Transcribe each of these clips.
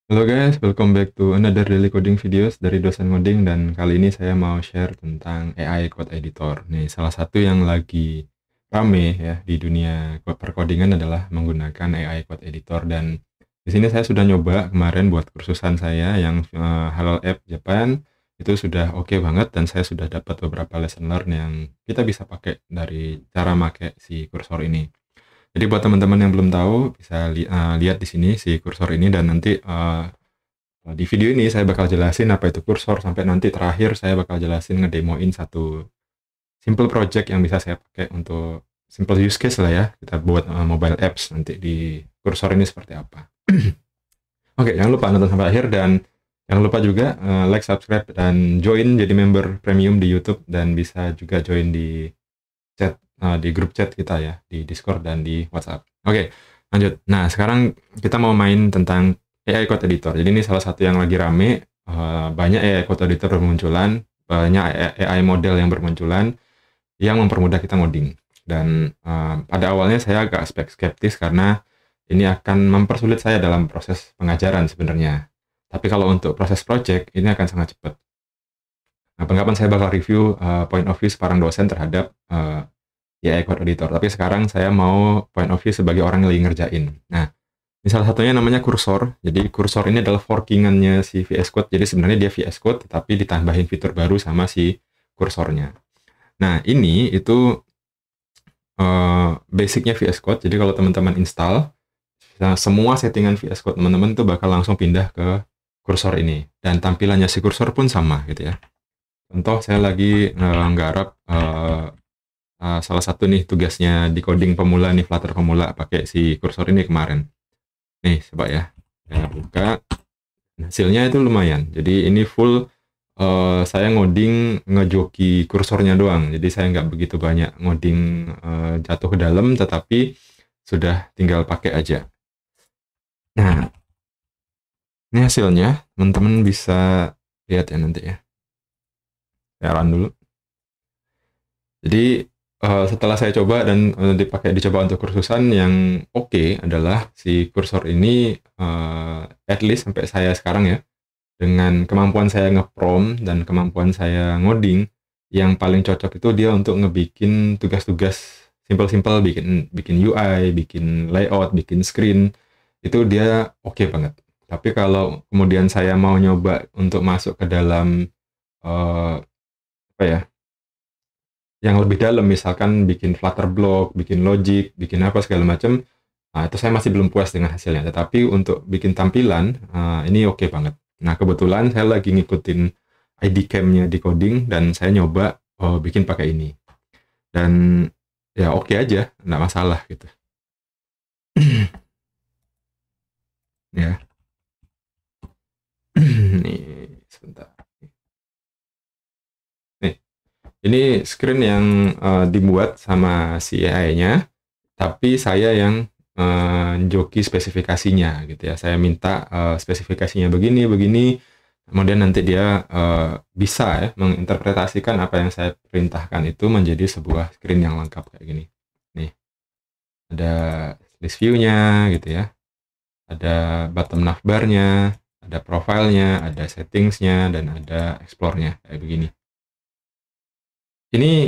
Halo guys, welcome back to another daily coding videos dari dosen ngoding, dan kali ini saya mau share tentang AI Code Editor. Nih, salah satu yang lagi rame ya di dunia perkodingan adalah menggunakan AI Code Editor, dan di sini saya sudah nyoba kemarin buat kursusan saya yang Halal App Japan. Itu sudah oke banget, dan saya sudah dapat beberapa lesson learn yang kita bisa pakai dari cara pakai si kursor ini. Jadi buat teman-teman yang belum tahu bisa lihat di sini si kursor ini, dan nanti di video ini saya bakal jelasin apa itu kursor, sampai nanti terakhir saya bakal jelasin ngedemoin satu simple project yang bisa saya pakai untuk simple use case lah ya, kita buat mobile apps nanti di kursor ini seperti apa. Oke, jangan lupa nonton sampai akhir, dan jangan lupa juga like, subscribe, dan join jadi member premium di YouTube, dan bisa juga join di chat di grup chat kita ya, di Discord dan di WhatsApp. Oke, lanjut. Nah, sekarang kita mau main tentang AI Code Editor. Jadi ini salah satu yang lagi rame, banyak AI Code Editor bermunculan, banyak AI model yang bermunculan yang mempermudah kita ngoding. Dan pada awalnya saya agak skeptis karena ini akan mempersulit saya dalam proses pengajaran sebenarnya. Tapi kalau untuk proses project, ini akan sangat cepat. Nah, kapan saya bakal review point of view seorang dosen terhadap AI Code Editor. Tapi sekarang saya mau point of view sebagai orang yang lagi ngerjain. Nah, ini salah satunya namanya kursor. Jadi kursor ini adalah forkingannya si VS Code. Jadi sebenarnya dia VS Code, tetapi ditambahin fitur baru sama si kursornya. Nah, ini itu basicnya VS Code. Jadi kalau teman-teman install, semua settingan VS Code teman-teman itu bakal langsung pindah ke kursor ini. Dan tampilannya si kursor pun sama gitu ya. Contoh, saya lagi nggarap salah satu nih tugasnya di coding pemula nih, Flutter pemula, pakai si kursor ini kemarin. Nih, coba ya. Saya buka. Hasilnya itu lumayan. Jadi ini full saya ngoding ngejoki kursornya doang. Jadi saya nggak begitu banyak ngoding jatuh ke dalam, tetapi sudah tinggal pakai aja. Nah, ini hasilnya. Teman-teman bisa lihat ya nanti ya. Saya run dulu. Jadi setelah saya coba dan dicoba untuk kursusan, yang oke adalah si kursor ini at least sampai saya sekarang ya, dengan kemampuan saya nge-prompt dan kemampuan saya ngoding, yang paling cocok itu dia untuk ngebikin tugas-tugas simple-simple, bikin UI, bikin layout, bikin screen, itu dia oke banget. Tapi kalau kemudian saya mau nyoba untuk masuk ke dalam apa ya, yang lebih dalam, misalkan bikin Flutter block, bikin logic, bikin apa segala macam, nah itu saya masih belum puas dengan hasilnya. Tetapi untuk bikin tampilan, ini oke banget. Nah, kebetulan saya lagi ngikutin ID Camp-nya di coding, dan saya nyoba bikin pakai ini. Dan ya oke aja, nggak masalah gitu. Ya. Nih, sebentar. Nih, ini screen yang dibuat sama si AI-nya, tapi saya yang joki spesifikasinya gitu ya. Saya minta spesifikasinya begini, begini, kemudian nanti dia bisa ya menginterpretasikan apa yang saya perintahkan itu menjadi sebuah screen yang lengkap kayak gini. Nih, ada list view-nya gitu ya, ada bottom navbar-nya, ada profile-nya, ada settings-nya, dan ada explore-nya kayak begini. Ini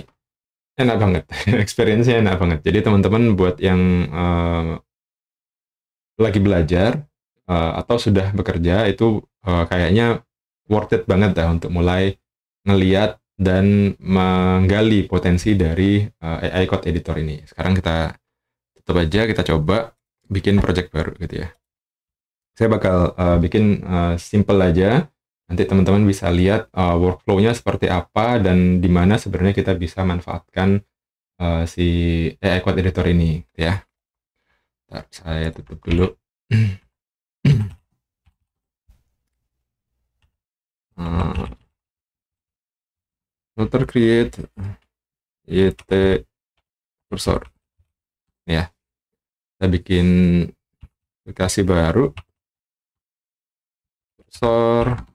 enak banget, experience-nya enak banget. Jadi teman-teman buat yang lagi belajar atau sudah bekerja, itu kayaknya worth it banget dah untuk mulai ngeliat dan menggali potensi dari AI Code Editor ini. Sekarang kita tutup aja, kita coba bikin project baru gitu ya. Saya bakal bikin simple aja. Nanti teman-teman bisa lihat workflow-nya seperti apa, dan di mana sebenarnya kita bisa manfaatkan si AI Code Editor ini ya. Bentar, saya tutup dulu. Filter create YT cursor ya. Kita bikin aplikasi baru kursor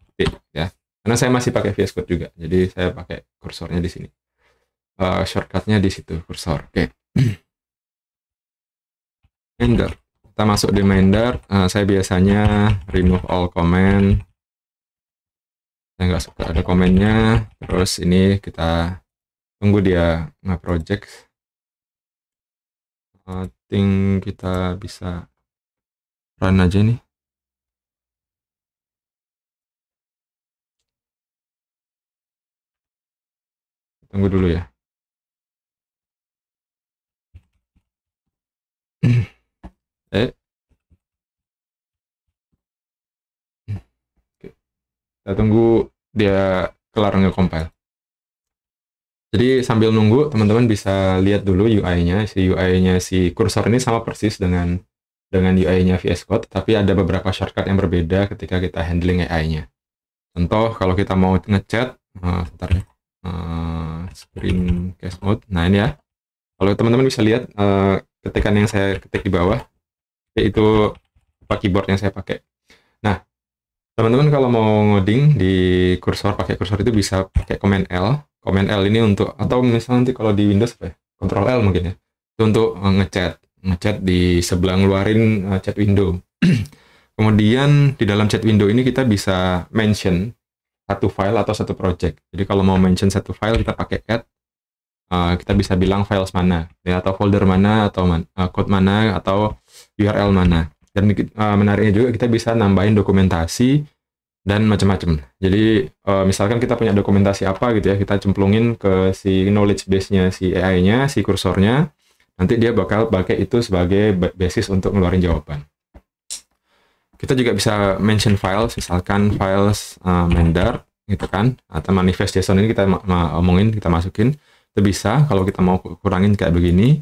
ya. Karena saya masih pakai VS Code juga, jadi saya pakai kursornya di sini. Shortcutnya di situ, kursor. Oke. Enter. kita masuk di Mender. Saya biasanya remove all comment. Saya nggak suka ada komennya. Terus ini kita tunggu dia nge-project. Think kita bisa run aja nih. Tunggu dulu ya. Kita tunggu dia kelar nge-compile. Jadi sambil nunggu, teman-teman bisa lihat dulu UI-nya. Si UI-nya si kursor ini sama persis dengan UI-nya VS Code, tapi ada beberapa shortcut yang berbeda ketika kita handling AI-nya. Contoh, kalau kita mau ngechat, sebentar ya, screen cast mode. Nah ini ya, kalau teman-teman bisa lihat ketikan yang saya ketik di bawah, itu apa keyboard yang saya pakai. Nah, teman-teman kalau mau ngoding di kursor, pakai kursor itu bisa pakai Command L. Command L ini untuk, atau misalnya nanti kalau di Windows apa ya, Control L mungkin ya, itu untuk ngechat di sebelah ngeluarin chat window. Kemudian di dalam chat window ini kita bisa mention satu file atau satu project. Jadi kalau mau mention satu file kita pakai add, kita bisa bilang files mana, ya, atau folder mana, atau code mana, atau URL mana. Dan menariknya juga kita bisa nambahin dokumentasi dan macam-macam. Jadi misalkan kita punya dokumentasi apa gitu ya, kita cemplungin ke si knowledge base-nya si AI-nya, si kursornya, nanti dia bakal pakai itu sebagai basis untuk ngeluarin jawaban. Kita juga bisa mention files, misalkan files Mender gitu kan, atau manifest JSON ini kita omongin, kita masukin, itu bisa. Kalau kita mau kurangin kayak begini,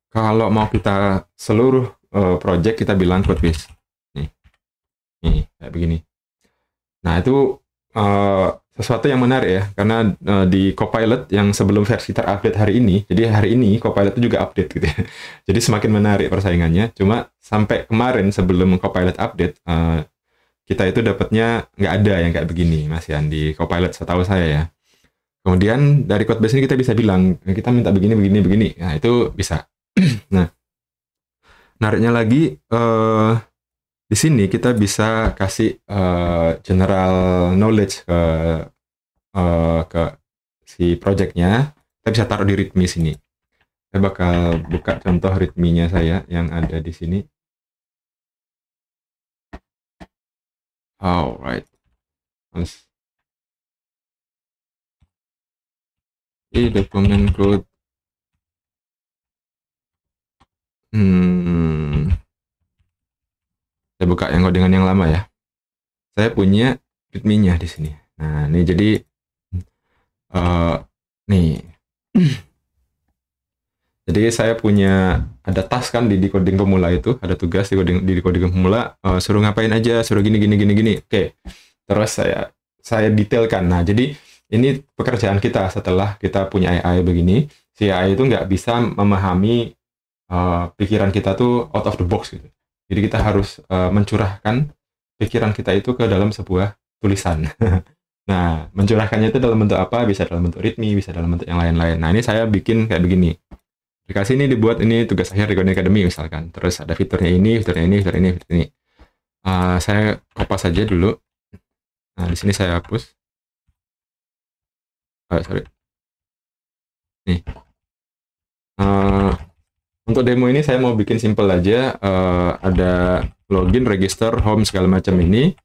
kalau mau kita seluruh project kita bilang code base. Nih kayak begini. Nah, itu sesuatu yang menarik ya, karena di Copilot yang sebelum versi terupdate hari ini, jadi hari ini Copilot itu juga update gitu ya. Jadi semakin menarik persaingannya. Cuma sampai kemarin sebelum Copilot update, kita itu dapatnya nggak ada yang kayak begini, Mas Yan, di Copilot setahu saya ya. Kemudian dari code base ini kita bisa bilang, kita minta begini, begini, begini. Nah, itu bisa. Nah, menariknya lagi, di sini kita bisa kasih general knowledge ke si projectnya. Kita bisa taruh di readme sini. Saya bakal buka contoh readme-nya saya yang ada di sini. Alright. Ini dokumen code. Saya buka yang codingan yang lama ya. Saya punya readme-nya di sini. Nah, ini jadi nih. Jadi saya punya ada task kan di coding pemula itu, ada tugas di coding pemula, suruh ngapain aja, suruh gini. Oke. Terus saya detailkan. Nah, jadi ini pekerjaan kita setelah kita punya AI begini. Si AI itu nggak bisa memahami pikiran kita tuh out of the box gitu. Jadi kita harus mencurahkan pikiran kita itu ke dalam sebuah tulisan. Nah, mencurahkannya itu dalam bentuk apa? Bisa dalam bentuk readme, bisa dalam bentuk yang lain-lain. Nah, ini saya bikin kayak begini. Aplikasi ini dibuat, ini tugas akhir Recoding Academy misalkan. Terus ada fiturnya ini, fitur ini. Saya kopas saja dulu. Nah, di sini saya hapus. Sorry. Nih. Untuk demo ini saya mau bikin simple aja. Ada login, register, home, segala macam ini.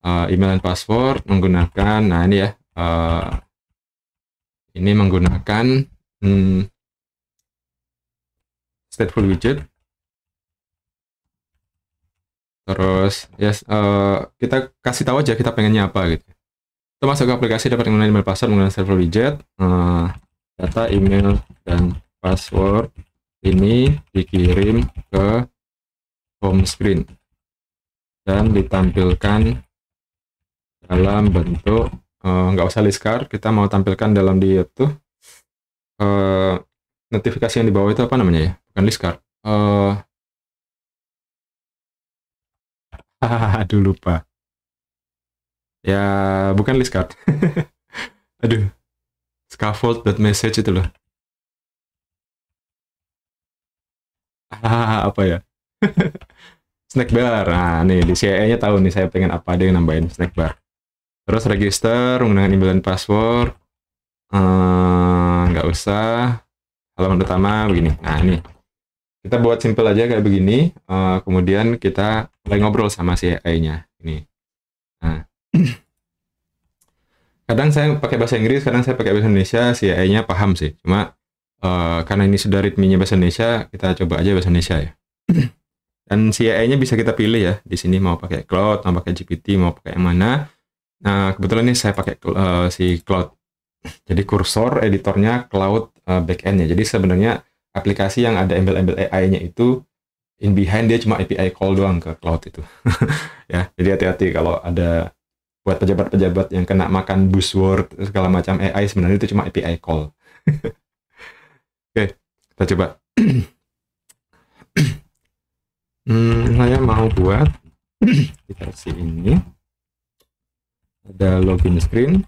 Email dan password menggunakan, nah ini ya. Ini menggunakan stateful widget. Terus ya kita kasih tahu aja kita pengennya apa gitu. Kita masuk ke aplikasi, dapat menggunakan email password menggunakan stateful widget. Data email dan password ini dikirim ke home screen dan ditampilkan dalam bentuk nggak usah list card, kita mau tampilkan dalam di itu notifikasi yang di bawah itu apa namanya ya, bukan list card. Aduh lupa ya, bukan list card. Aduh, scaffold.message itu loh. Apa ya. snack bar. Nah, nih di CIA-nya tahu nih saya pengen apa, dia nambahin snack bar. Terus register menggunakan email dan password. Nggak usah. Halaman utama begini. Nah, ini kita buat simple aja kayak begini. Kemudian kita mulai ngobrol sama si AI-nya. Ini. Nah, kadang saya pakai bahasa Inggris, kadang saya pakai bahasa Indonesia. Si AI-nya paham sih. Cuma karena ini sudah ritminya bahasa Indonesia, kita coba aja bahasa Indonesia ya. Dan si AI-nya bisa kita pilih ya. Di sini mau pakai Cloud, mau pakai GPT, mau pakai yang mana. Nah, kebetulan ini saya pakai si Cloud. Jadi kursor editornya Cloud backend-nya. Jadi sebenarnya aplikasi yang ada embel-embel AI-nya itu in behind dia cuma API call doang ke Cloud itu. Ya, jadi hati-hati kalau ada buat pejabat-pejabat yang kena makan buzzword segala macam AI, sebenarnya itu cuma API call. Oke, kita coba. Saya mau buat aplikasi ini. Ada login screen,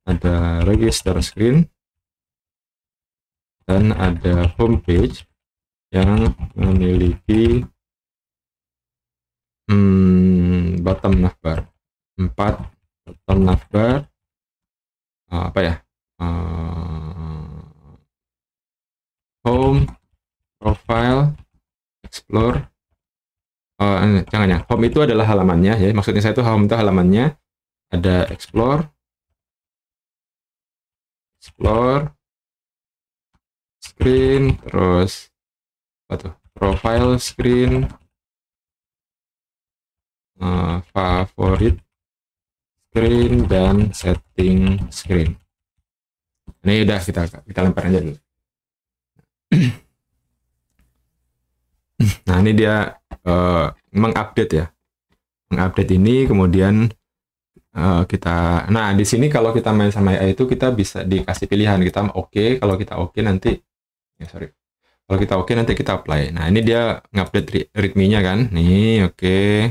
ada register screen, dan ada homepage yang memiliki bottom navbar 4 bottom navbar, apa ya, home, profile, explore. Jangan ya, home itu adalah halamannya ya, maksudnya saya itu home itu halamannya, ada explore, screen, terus apa tuh, profile screen, favorit screen, dan setting screen. Ini udah kita lempar aja dulu. Nah, ini dia mengupdate ya. Mengupdate ini kemudian kita, nah di sini kalau kita main sama AI itu kita bisa dikasih pilihan, kita oke, kalau kita oke nanti kalau kita oke nanti kita apply. Nah, ini dia ngupdate readme-nya kan. Nih, oke.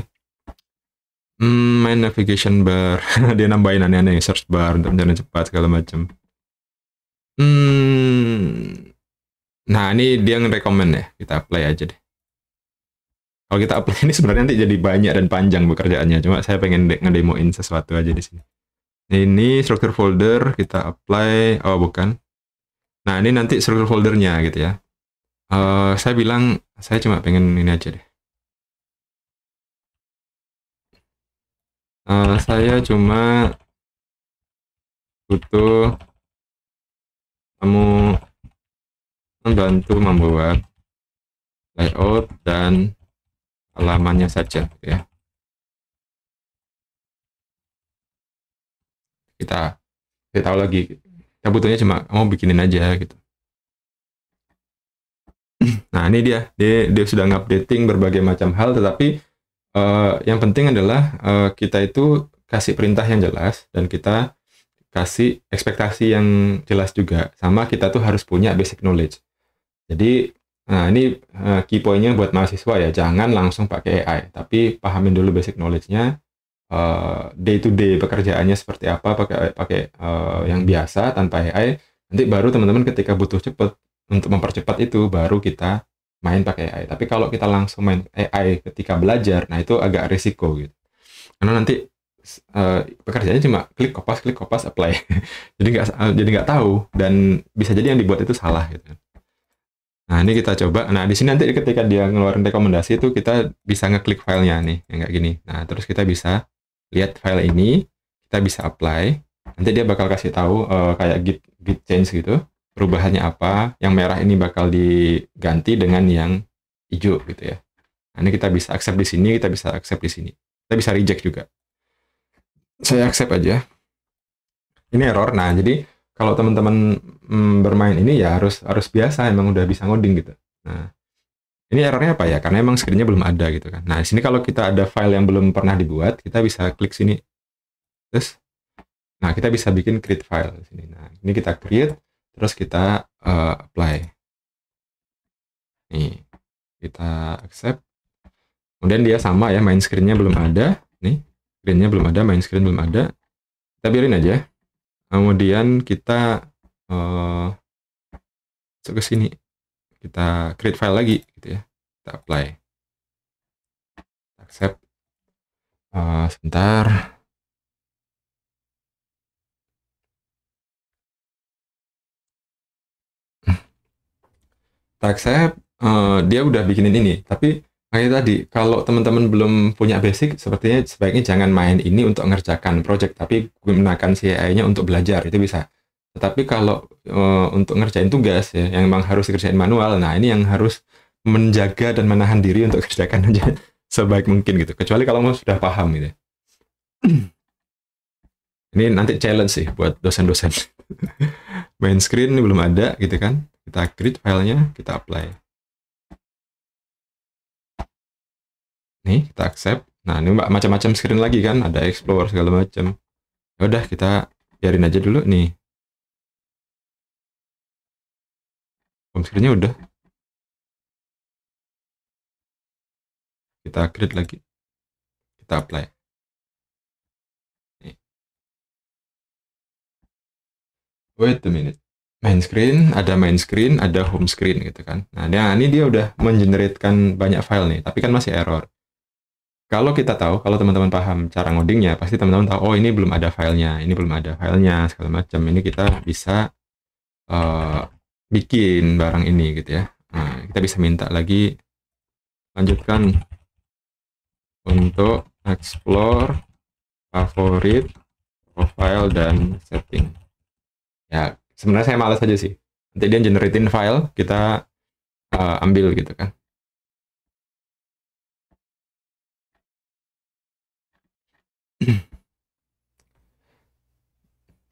Main navigation bar. Dia nambahin aneh-aneh, search bar untuk mencari cepat segala macam. Nah, ini dia nge-recommend ya. Kita apply aja deh. Kalau kita apply ini sebenarnya nanti jadi banyak dan panjang pekerjaannya. Cuma saya pengen ngedemoin sesuatu aja di sini. Ini struktur folder, kita apply. Oh, bukan. Nah, ini nanti struktur foldernya gitu ya. Saya bilang, saya cuma pengen ini aja deh. Saya cuma butuh kamu membantu membuat layout dan halamannya saja gitu ya. Kita tahu lagi, kita butuhnya cuma mau bikinin aja gitu. Nah, ini dia sudah ngupdating berbagai macam hal, tetapi yang penting adalah kita itu kasih perintah yang jelas dan kita kasih ekspektasi yang jelas juga, sama kita tuh harus punya basic knowledge. Jadi nah ini key point-nya buat mahasiswa ya, jangan langsung pakai AI, tapi pahamin dulu basic knowledge-nya, day to day pekerjaannya seperti apa pakai yang biasa tanpa AI. Nanti baru teman-teman ketika butuh cepet untuk mempercepat itu baru kita main pakai AI. Tapi kalau kita langsung main AI ketika belajar, nah itu agak risiko gitu. Karena nanti pekerjaannya cuma klik kopas apply. jadi nggak tahu, dan bisa jadi yang dibuat itu salah gitu. Nah, ini kita coba. Nah, di sini nanti ketika dia ngeluarin rekomendasi itu kita bisa ngeklik filenya nih yang kayak gini. Nah, terus kita bisa lihat file ini, kita bisa apply. Nanti dia bakal kasih tahu kayak git change gitu, perubahannya apa. Yang merah ini bakal diganti dengan yang hijau gitu ya. Nah, ini kita bisa accept di sini, kita bisa accept di sini. Kita bisa reject juga. Saya accept aja. Ini error. Nah, jadi kalau teman-teman bermain ini ya harus biasa, emang udah bisa ngoding gitu. Nah, ini errornya apa ya? Karena emang screen-nya belum ada gitu kan. Nah, di sini kalau kita ada file yang belum pernah dibuat, kita bisa klik sini. Terus, nah kita bisa bikin create file di sini. Nah, ini kita create, terus kita apply. Nih, kita accept. Kemudian dia sama ya, main screen-nya belum ada. Nih, screen-nya belum ada, main screen belum ada. Kita biarin aja. Kemudian kita masuk ke sini. Kita create file lagi gitu ya. Kita apply. accept. Sebentar. Kita accept, dia udah bikinin ini. Tapi kayak tadi, kalau teman-teman belum punya basic, sepertinya sebaiknya jangan main ini untuk mengerjakan project, tapi gunakan si AI-nya untuk belajar, itu bisa. Tetapi kalau untuk ngerjain tugas ya, yang memang harus dikerjain manual, nah ini yang harus menjaga dan menahan diri untuk kerjakan aja sebaik mungkin gitu. Kecuali kalau mau sudah paham gitu. Ini nanti challenge sih buat dosen-dosen. Main screen ini belum ada gitu kan. Kita create filenya, kita apply. Nih, kita accept. Nah, ini macam-macam screen lagi kan, ada explore segala macam. Ya udah, kita biarin aja dulu nih. Home screen-nya udah. Kita create lagi. Kita apply. Nih. Wait a minute. Main screen, ada home screen gitu kan. Nah, ini dia udah mengenerate banyak file nih, tapi kan masih error. Kalau kita tahu, kalau teman-teman paham cara ngodingnya, pasti teman-teman tahu, oh ini belum ada filenya, ini belum ada filenya, segala macam. Ini kita bisa bikin barang ini gitu ya. Nah, kita bisa minta lagi, lanjutkan untuk explore, favorit, profile, dan setting. Ya, sebenarnya saya malas aja sih. Nanti dia generatein file, kita ambil gitu kan.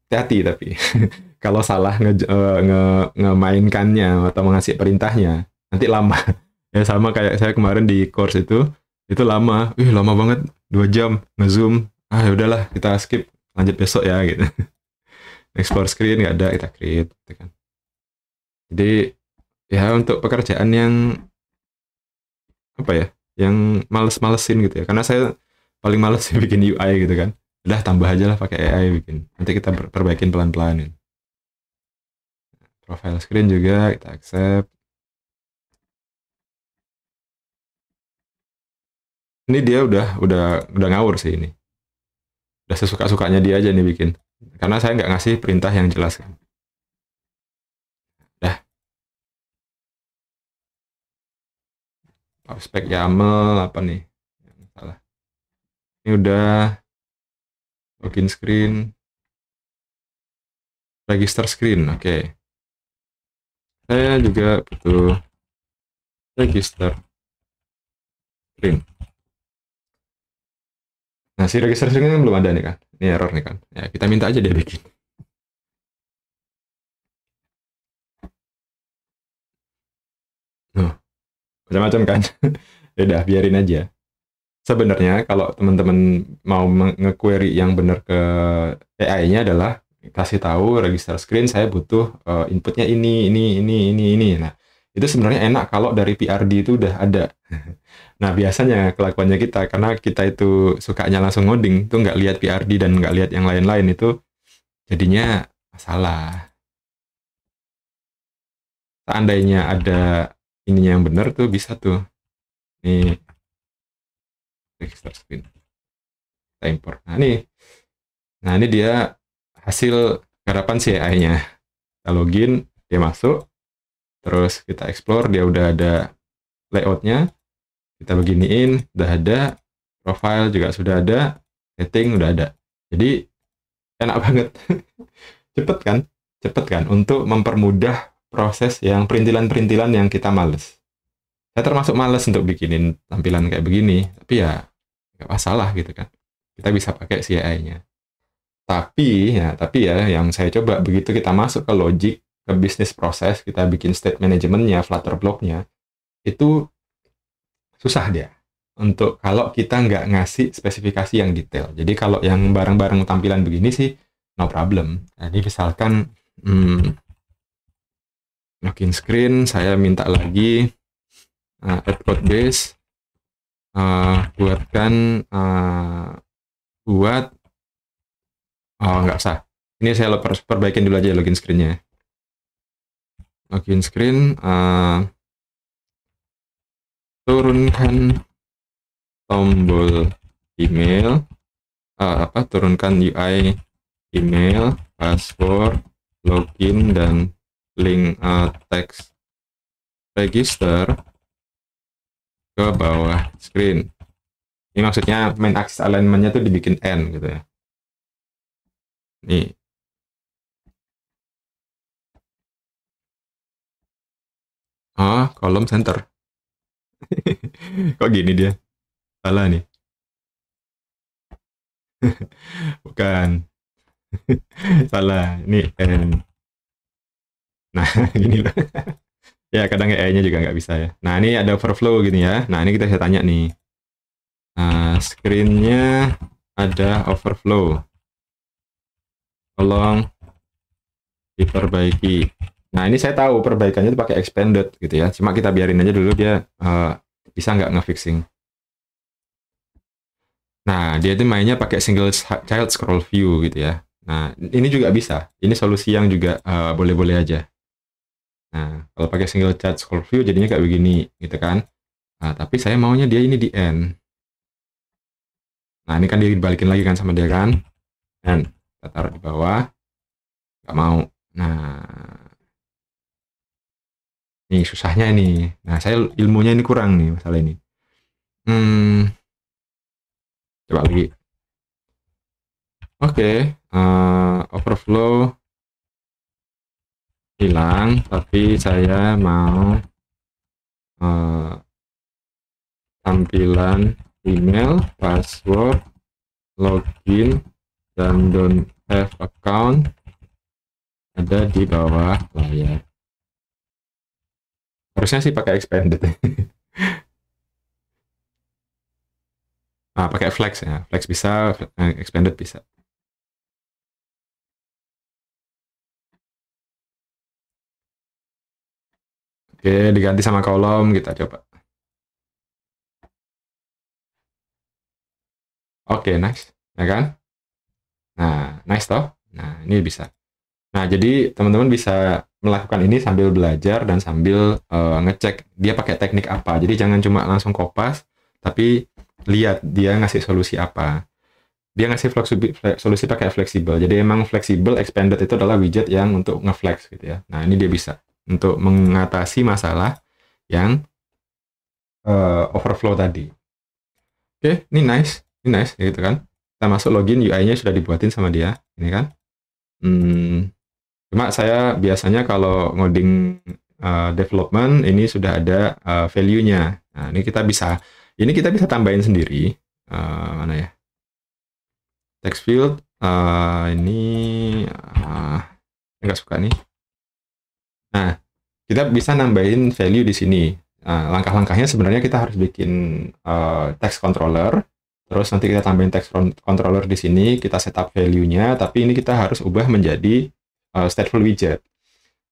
Hati-hati tapi kalau salah ngemainkannya atau mengasih perintahnya nanti lama. Ya sama kayak saya kemarin di course itu lama, lama banget, 2 jam ngezoom. Ya udahlah, kita skip, lanjut besok ya gitu. Explore screen nggak ada, kita create gitu kan. Jadi ya untuk pekerjaan yang apa ya, yang males-malesin gitu ya, karena saya paling males sih bikin UI gitu kan. Udah tambah aja lah pakai AI bikin. Nanti kita perbaikin pelan-pelan. Profile screen juga kita accept. Ini dia udah ngawur sih ini. Udah sesuka-sukanya dia aja nih bikin. Karena saya nggak ngasih perintah yang jelas kan. Dah. Spek YAML apa nih? Salah. Ini udah login screen. Register screen. Oke. Saya juga butuh register screen. Nah, si register screen kan belum ada nih kan. Ini error nih kan. Ya, kita minta aja dia bikin. Nah, macam-macam kan. Ya udah, biarin aja. Sebenarnya kalau teman-teman mau nge-query yang benar ke AI-nya adalah kasih tahu register screen saya butuh inputnya ini. Nah, itu sebenarnya enak kalau dari PRD itu udah ada. Nah, biasanya kelakuannya kita, karena kita itu sukanya langsung ngoding, itu nggak lihat PRD dan nggak lihat yang lain-lain, itu jadinya masalah. Seandainya ada ininya yang benar tuh bisa tuh. Ini register screen. Kita import. Nah ini dia hasil garapan si AI-nya. Kita login, dia masuk, terus kita explore, dia udah ada layoutnya, kita beginiin, udah ada, profile juga sudah ada, setting udah ada. Jadi enak banget. Cepet kan untuk mempermudah proses yang perintilan-perintilan yang kita males. Saya termasuk males untuk bikinin tampilan kayak begini, tapi ya nggak masalah gitu kan. Kita bisa pakai si AI-nya. Tapi ya yang saya coba begitu kita masuk ke logic, ke bisnis proses, kita bikin state manajemennya, Flutter block-nya, itu susah dia. Untuk kalau kita nggak ngasih spesifikasi yang detail. Jadi kalau yang bareng-bareng tampilan begini sih, no problem. Jadi misalkan login screen, saya minta lagi add code base, buat nggak usah. Ini saya perbaikin dulu aja login screen-nya. Login screen, turunkan tombol email, turunkan UI email, password, login, dan link text register ke bawah screen. Ini maksudnya main axis alignment-nya tuh dibikin N gitu ya. Nih. Kolom center. Kok gini dia? Salah nih. Bukan. Salah. Ini N. Nah, gini loh. Ya, kadang AI-nya juga nggak bisa ya. Nah, ini ada overflow gini ya. Nah, ini kita bisa tanya nih. Screen-nya ada overflow. Tolong diperbaiki. Nah, ini saya tahu perbaikannya itu pakai expanded gitu ya. Cuma kita biarin aja dulu dia bisa nggak nge-fixing. Nah, dia itu mainnya pakai single child scroll view gitu ya. Nah, ini juga bisa. Ini solusi yang juga boleh-boleh aja. Nah, kalau pakai single child scroll view jadinya kayak begini gitu kan. Nah, tapi saya maunya dia ini di end. Nah, ini kan dibalikin lagi kan sama dia kan. Dan kita taruh di bawah. Nggak mau. Nah, ini susahnya ini. Nah, saya ilmunya ini kurang nih masalah ini. Coba lagi. Oke, overflow hilang, tapi saya mau tampilan email, password, login, dan don't have account ada di bawah layar. Harusnya sih pakai expanded. Pakai flex ya. Flex bisa, expanded bisa. Oke, diganti sama kolom, kita coba. Oke, nice. Ya kan? Nah, nice toh? Nah, ini bisa. Nah, jadi teman-teman bisa melakukan ini sambil belajar dan sambil ngecek dia pakai teknik apa. Jadi jangan cuma langsung kopas, tapi lihat dia ngasih solusi apa. Dia ngasih solusi pakai fleksibel. Jadi emang fleksibel expanded itu adalah widget yang untuk ngeflex gitu ya. Nah, ini dia bisa untuk mengatasi masalah yang overflow tadi. Oke, ini nice. Ini nice gitu kan. Kita masuk login, UI-nya sudah dibuatin sama dia. Ini kan. Cuma saya biasanya kalau ngoding development ini sudah ada value-nya. Nah, ini kita bisa tambahin sendiri. Mana ya? Text field ini nggak suka nih. Nah, kita bisa nambahin value di sini. Langkah-langkahnya sebenarnya kita harus bikin text controller. Terus nanti kita tambahin text controller di sini, kita setup value-nya, tapi ini kita harus ubah menjadi stateful widget.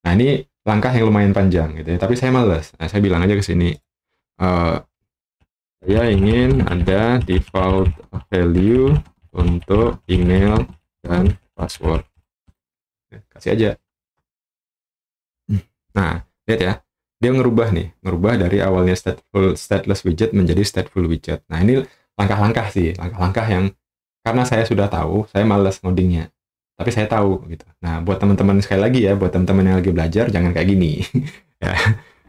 Nah, ini langkah yang lumayan panjang gitu ya, tapi saya males. Nah, saya bilang aja ke sini, saya ingin ada default value untuk email dan password. Kasih aja. Nah, lihat ya, dia ngerubah dari awalnya stateless widget menjadi stateful widget. Nah, ini langkah-langkah sih, langkah-langkah yang karena saya sudah tahu, saya males ngodingnya. Tapi saya tahu gitu. Nah, buat teman-teman sekali lagi ya, buat teman-teman yang lagi belajar jangan kayak gini. Ya.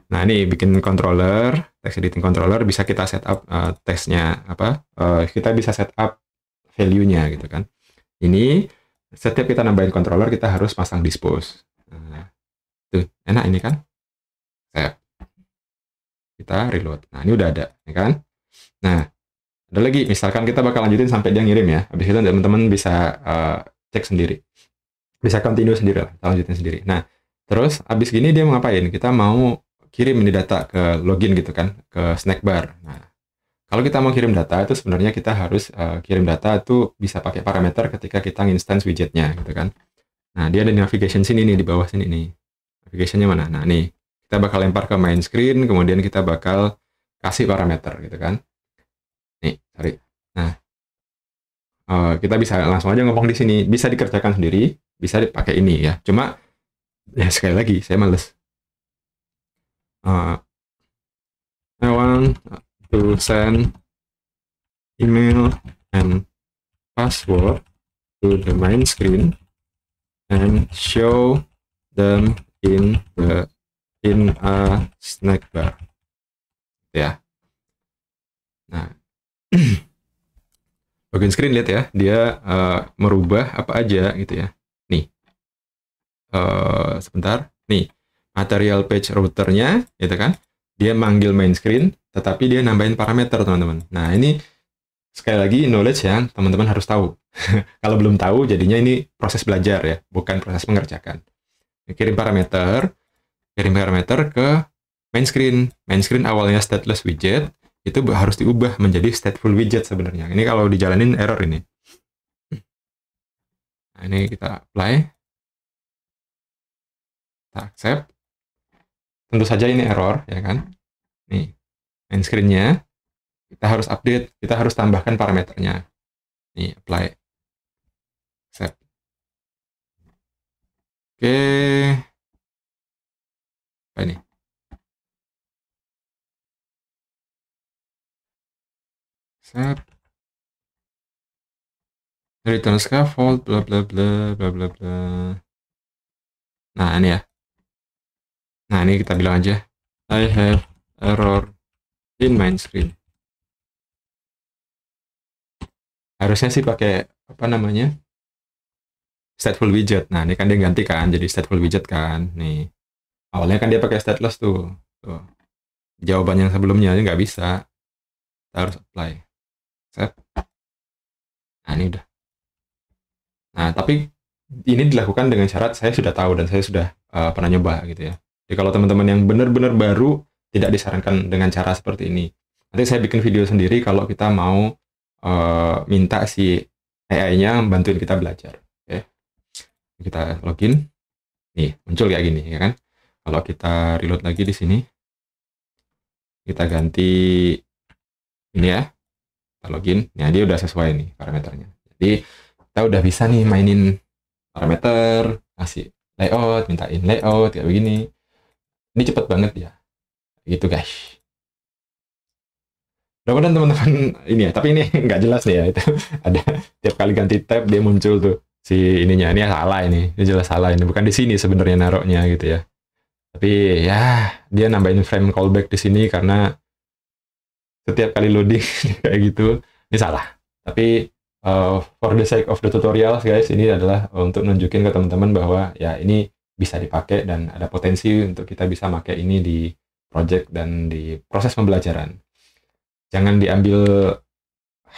Nah, ini bikin controller, text editing controller bisa kita setup teksnya apa? Kita bisa setup value-nya gitu kan. Ini setiap kita nambahin controller kita harus pasang dispose. Nah, tuh, enak ini kan? Kita reload. Nah, ini udah ada, ya kan? Nah, ada lagi, misalkan kita bakal lanjutin sampai dia ngirim ya. Habis itu teman-teman bisa cek sendiri. Bisa continue sendiri lah, kita lanjutin sendiri. Nah, terus habis gini dia mau ngapain? Kita mau kirim ini data ke login gitu kan, ke snack bar. Nah, kalau kita mau kirim data itu sebenarnya kita harus kirim data itu bisa pakai parameter ketika kita instance widgetnya gitu kan. Nah, dia ada navigation sini nih, di bawah sini nih. Navigationnya mana? Nah, nih. Kita bakal lempar ke main screen, kemudian kita bakal kasih parameter gitu kan. Nih, sorry. Nah, kita bisa langsung aja ngomong di sini. Bisa dikerjakan sendiri, bisa dipakai ini ya. Cuma, ya sekali lagi, saya males. I want to send email and password to the main screen and show them in a snack bar. Ya. Nah, login screen, lihat ya, dia merubah apa aja gitu ya. Nih, sebentar, nih material page routernya, gitu kan? Dia manggil main screen, tetapi dia nambahin parameter, teman-teman. Nah, ini sekali lagi knowledge yang teman-teman harus tahu. Kalau belum tahu, jadinya ini proses belajar ya, bukan proses mengerjakan. Kirim parameter ke main screen. Main screen awalnya stateless widget, itu harus diubah menjadi stateful widget sebenarnya. Ini kalau dijalanin error ini. Nah, ini kita apply. Kita accept. Tentu saja ini error, ya kan? Nih, main screen-nya kita harus update, kita harus tambahkan parameternya. Nih, apply. Accept. Oke. Apa ini? Accept. Return scaffold, bla bla bla bla bla bla. Nah, ini ya. Nah, ini kita bilang aja, I have error in main screen. Harusnya sih pakai apa namanya, stateful widget. Nah, ini kan dia ganti kan jadi stateful widget kan. Nih, awalnya kan dia pakai stateless tuh. Jawaban yang sebelumnya ini nggak bisa. Kita harus apply. Set. Nah, ini udah. Nah, tapi ini dilakukan dengan syarat saya sudah tahu dan saya sudah pernah nyoba gitu ya. Jadi kalau teman-teman yang benar-benar baru, tidak disarankan dengan cara seperti ini. Nanti saya bikin video sendiri kalau kita mau minta si AI-nya bantuin kita belajar. Oke. Kita login. Nih, muncul kayak gini ya kan. Kalau kita reload lagi di sini, kita ganti ini ya. Kita login. Nah, dia udah sesuai nih parameternya. Jadi kita udah bisa nih mainin parameter, kasih layout, mintain layout kayak begini. Ini cepet banget ya. Gitu guys. Mudah-mudahan teman-teman ini ya, tapi ini nggak jelas nih ya, itu ada tiap kali ganti tab dia muncul tuh si ininya. Ini salah ini jelas salah, ini bukan di sini sebenarnya naroknya gitu ya. Tapi ya dia nambahin frame callback di sini karena setiap kali loading kayak gitu. Ini salah. Tapi for the sake of the tutorial guys, ini adalah untuk nunjukin ke teman-teman bahwa ya ini bisa dipakai dan ada potensi untuk kita bisa pakai ini di project dan di proses pembelajaran. Jangan diambil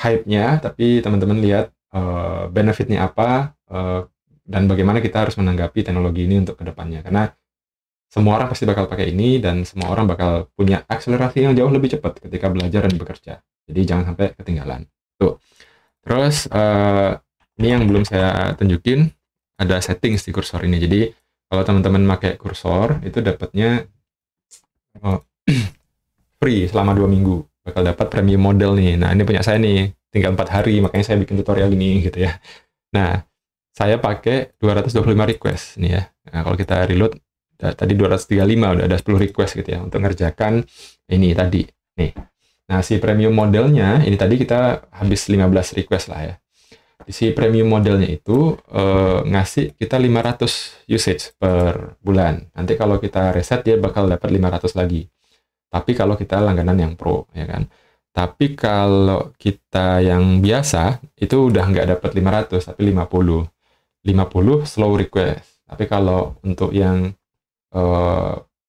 hype-nya, tapi teman-teman lihat benefit-nya apa dan bagaimana kita harus menanggapi teknologi ini untuk kedepannya. Karena semua orang pasti bakal pakai ini dan semua orang bakal punya akselerasi yang jauh lebih cepat ketika belajar dan bekerja. Jadi jangan sampai ketinggalan. Tuh. Terus ini yang belum saya tunjukin, ada settings di kursor ini. Jadi kalau teman-teman pakai kursor itu dapatnya free selama 2 minggu. Bakal dapat premium model nih. Nah, ini punya saya nih, tinggal 4 hari, makanya saya bikin tutorial ini gitu ya. Nah, saya pakai 225 request nih ya. Nah, kalau kita reload tadi 235, udah ada 10 request gitu ya untuk ngerjakan ini tadi. Nih. Nah, si premium modelnya ini tadi kita habis 15 request lah ya. Si premium modelnya itu ngasih kita 500 usage per bulan. Nanti kalau kita reset dia bakal dapat 500 lagi. Tapi kalau kita langganan yang pro, ya kan. Tapi kalau kita yang biasa, itu udah nggak dapat 500, tapi 50. 50 slow request. Tapi kalau untuk yang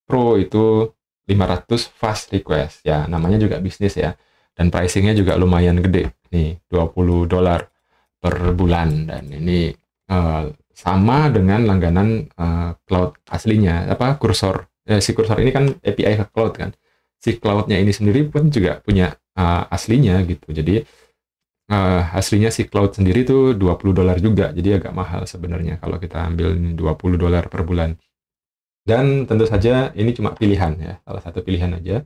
pro itu 500 fast request. Ya, namanya juga bisnis ya. Dan pricingnya juga lumayan gede. Nih, $20 per bulan. Dan ini sama dengan langganan cloud aslinya. Apa, kursor. Si kursor ini kan API ke cloud kan. Si cloud-nya ini sendiri pun juga punya aslinya gitu. Jadi aslinya si cloud sendiri tuh $20 juga. Jadi agak mahal sebenarnya kalau kita ambil $20 per bulan. Dan tentu saja ini cuma pilihan ya, salah satu pilihan aja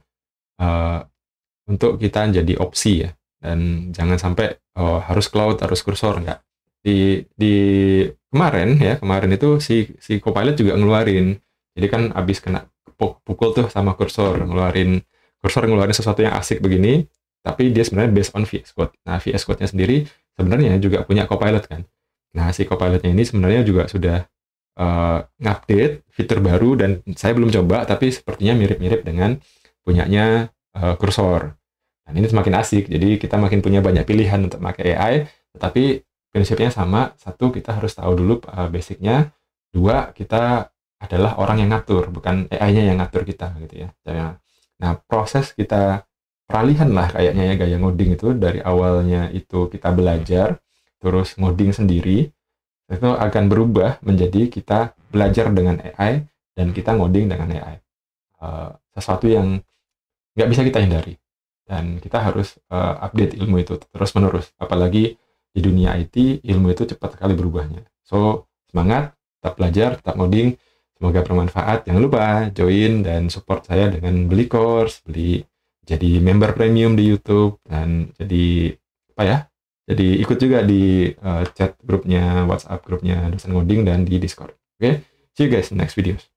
untuk kita jadi opsi ya. Dan jangan sampai harus cloud, harus kursor, enggak. Di kemarin itu si Copilot juga ngeluarin. Jadi kan abis kena pukul tuh sama kursor ngeluarin sesuatu yang asik begini, tapi dia sebenarnya based on VS Code. Nah, VS Code-nya sendiri sebenarnya juga punya Copilot kan. Nah, si Copilot-nya ini sebenarnya juga sudah ngupdate fitur baru, dan saya belum coba, tapi sepertinya mirip-mirip dengan punyanya Cursor. Dan ini semakin asik, jadi kita makin punya banyak pilihan untuk pakai AI, tetapi prinsipnya sama. Satu, kita harus tahu dulu basicnya. Dua, kita adalah orang yang ngatur, bukan AI-nya yang ngatur kita gitu ya. Nah, proses kita peralihan lah kayaknya ya, gaya ngoding itu dari awalnya itu kita belajar, terus ngoding sendiri, itu akan berubah menjadi kita belajar dengan AI dan kita ngoding dengan AI. Sesuatu yang nggak bisa kita hindari, dan kita harus update ilmu itu terus menerus. Apalagi di dunia IT, ilmu itu cepat sekali berubahnya. So, semangat, tetap belajar, tetap ngoding. Semoga bermanfaat. Jangan lupa join dan support saya dengan beli course, jadi member premium di YouTube, dan jadi apa ya? Jadi ikut juga di chat grupnya, WhatsApp grupnya dosen ngoding, dan di Discord. Oke, see you guys in next videos.